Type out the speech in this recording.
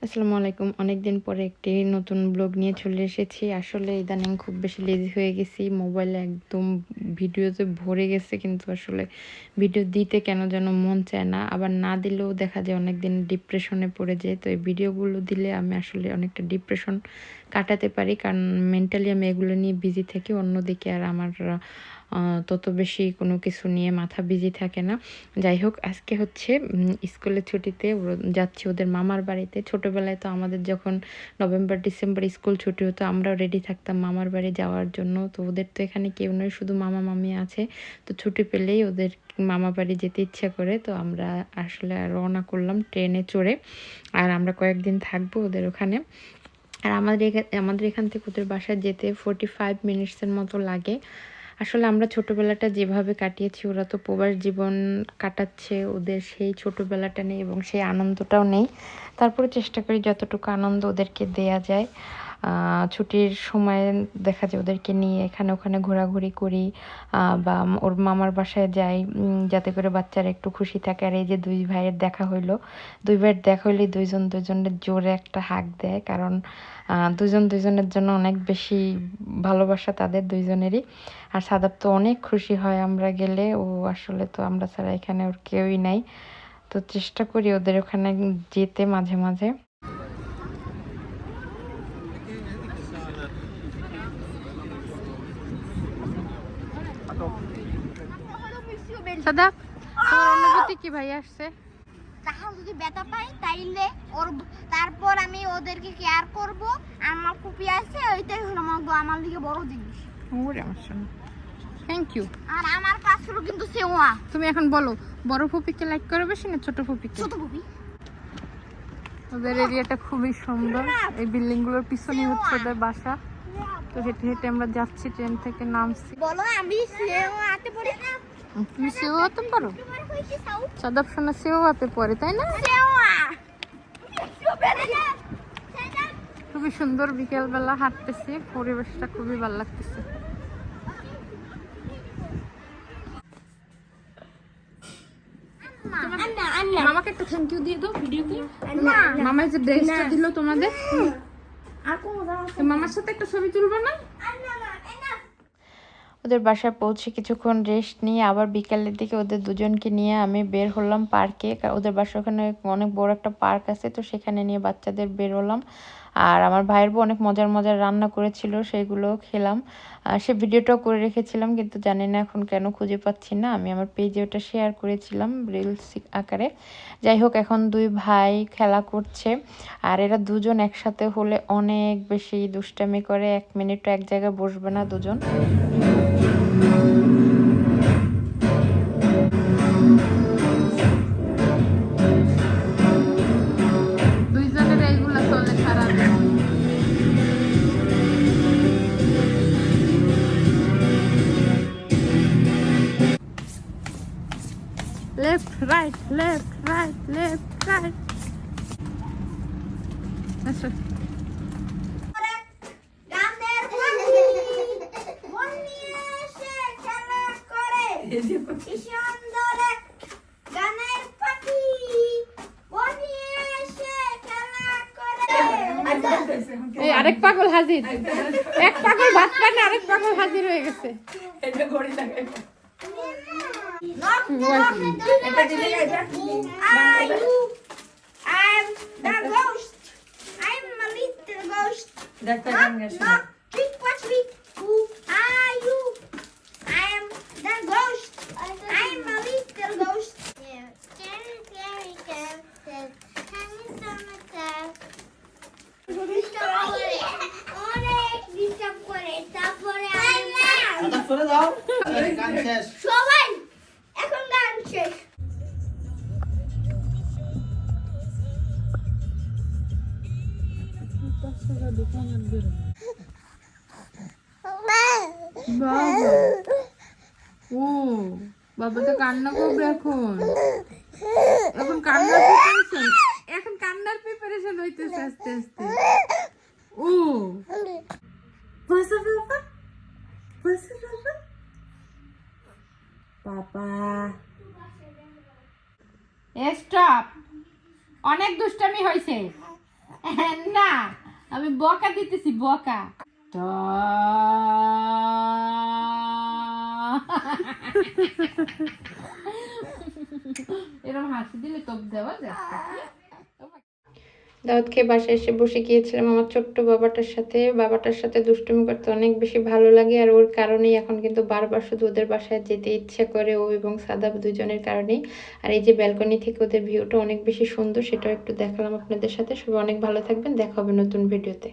আসসালামু আলাইকুম। অনেকদিন পরে একটি নতুন ব্লগ নিয়ে চলে এসেছি। আসলে ইদানিং খুব বেশি লেজি হয়ে গেছি। মোবাইলে একদম ভিডিওতে ভরে গেছে, কিন্তু আসলে ভিডিও দিতে কেন যেন মন চায় না। আবার না দিলেও দেখা যায় অনেকদিন ডিপ্রেশনে পড়ে যায়। তো এই ভিডিওগুলো দিলে আমি আসলে অনেকটা ডিপ্রেশন কাটাতে পারি, কারণ মেন্টালি আমি এগুলো নিয়ে বিজি থাকি। অন্যদিকে আর আমার তত বেশি কোনো কিছু নিয়ে মাথা বিজি থাকে না। যাই হোক, আজকে হচ্ছে স্কুলের ছুটিতে যাচ্ছি ওদের মামার বাড়িতে। ছোটোবেলায় তো আমাদের যখন নভেম্বর ডিসেম্বর স্কুল ছুটি হতো, আমরাও রেডি থাকতাম মামার বাড়ি যাওয়ার জন্য। তো ওদের তো এখানে কেউ নয়, শুধু মামা মামি আছে। তো ছুটি পেলেই ওদের মামা বাড়ি যেতে ইচ্ছা করে। তো আমরা আসলে রওনা করলাম ট্রেনে চড়ে। আর আমরা কয়েকদিন থাকবো ওদের ওখানে। আর আমাদের এখান থেকে ওদের বাসায় যেতে 45 মিনিটসের মতো লাগে। আসলে আমরা ছোটোবেলাটা যেভাবে কাটিয়েছি, ওরা তো প্রবাস জীবন কাটাচ্ছে, ওদের সেই ছোটোবেলাটা নেই এবং সেই আনন্দটাও নেই। তারপরে চেষ্টা করি যতটুকু আনন্দ ওদেরকে দেয়া যায়। ছুটির সময় দেখা যায় ওদেরকে নিয়ে এখানে ওখানে ঘোরাঘুরি করি, বা ওর মামার বাসায় যাই, যাতে করে বাচ্চারা একটু খুশি থাকে। আর এই যে দুই ভাইয়ের দেখা হইলো, দুই ভাইয়ের দেখা হইলে দুইজন দুজনের জোরে একটা হাঁক দেয়, কারণ দুজন দুজনের জন্য অনেক বেশি ভালোবাসা তাদের দুইজনেরই। আর সাদাব তো অনেক খুশি হয় আমরা গেলে। ও আসলে তো আমরা ছাড়া এখানে ওর কেউই নাই। তো চেষ্টা করি ওদের ওখানে যেতে মাঝে মাঝে। সাদাব, তোমার অনুভূতি কি ভাই আসছে? তাহলে যদি ব্যথা পাই তাইলে তারপর আমি ওদেরকে কেয়ার করব। আমার কুপি আছে, ওইটাই হলো আমার দিকে বড় জিনিস। ওরে আমার শোনা, থ্যাংক ইউ। আর আমার কাছে হলো কিন্তু সেওয়া। তুমি এখন বলো, বড় ফুপিকে লাইক করে বেশি না ছোট ফুপিকে? ছোট কুপি। ওদের এরিয়াটা খুবই সুন্দর। এই বিল্ডিং গুলোর পিছনে হচ্ছে ওদের বাসা। তো হেঁটে হেঁটে আমরা যাচ্ছি, ট্রেন থেকে নামছি। বলো আমি সেওয়াতে পড়ি না। তুমি সেও হতে পারো? সাদাব সোনা সেও হাতে পড়ে, তাই না? সেওয়া খুবই সুন্দর, বিকেলবেলা হাঁটতেছি, পরিবেশটা খুবই ভালো লাগতেছে। মামাকে একটা থ্যাংক ইউ দিয়ে দাও ভিডিওতে। মামা যে ড্রেসটা দিল তোমাদের, মামার সাথে একটা ছবি তুলবে না? ওদের বাসায় পৌঁছে কিছুক্ষণ রেস্ট নিয়ে আবার বিকালের দিকে ওদের দুজনকে নিয়ে আমি বের হলাম পার্কে। ওদের বাসার ওখানে অনেক বড় একটা পার্ক আছে, তো সেখানে নিয়ে বাচ্চাদের বের হলাম। আর আমার ভাইয়ের বউ অনেক মজার মজার রান্না করেছিল, সেগুলো খেলাম। সে ভিডিওটাও করে রেখেছিলাম, কিন্তু জানি না এখন কেন খুঁজে পাচ্ছি না। আমি আমার পেজে ওটা শেয়ার করেছিলাম রিলস আকারে। যাই হোক, এখন দুই ভাই খেলা করছে। আর এরা দুজন একসাথে হলে অনেক বেশি দুষ্টামি করে, 1 মিনিটও এক জায়গায় বসবে না দুজন। দুইজনের এইগুলা চলে সারাদিন। Left right left right left right. আচ্ছা, গানের পাখি মন নিয়ে এসে খেলা করে। কি সুন্দর এক গানের পাখি মন নিয়ে এসে খেলা করে। এই আরেক পাগল হাজির। এক পাগল ভাত পায় না, আরেক পাগল হাজির হয়ে গেছে। এটা ঘড়ি লাগাই এটা দিলে এটা I'm the ghost. I'm a little ghost. Doctor Knock, নিয়ে আসো knock, trick or treat. Who are you? I'm the ghost. I'm a little ghost. অনেক ডিস্টার্ব করে, তারপরে চলে যাও, গান শেষ। সবাই এখন গান শেষ। ও বাবা তো কান্না করবে এখন। এখন কান্নার প্রিপারেশন, এখন কান্নার প্রিপারেশন হইতেছে আস্তে আস্তে। ও বসো বাবা, বসো বাবা। বাবা স্টপ, অনেক দুষ্টামি হয়েছে। না আমি বকা দিতেছি বকা এরকম হাসি দিলে তোপ দেওয়া যায়। দাওয়াত খেয়ে বাসায় এসে বসে গিয়েছিলাম আমার ছোট্ট বাবাটার সাথে দুষ্টুমি করতে অনেক বেশি ভালো লাগে, আর ওর কারণেই এখন কিন্তু বারবার শুধু ওদের বাসায় যেতে ইচ্ছে করে, ও এবং সাদাব দুজনের কারণেই। আর এই যে ব্যালকনি থেকে ওদের ভিউটা অনেক বেশি সুন্দর, সেটাও একটু দেখালাম আপনাদের সাথে। সবাই অনেক ভালো থাকবেন, দেখা হবে নতুন ভিডিওতে।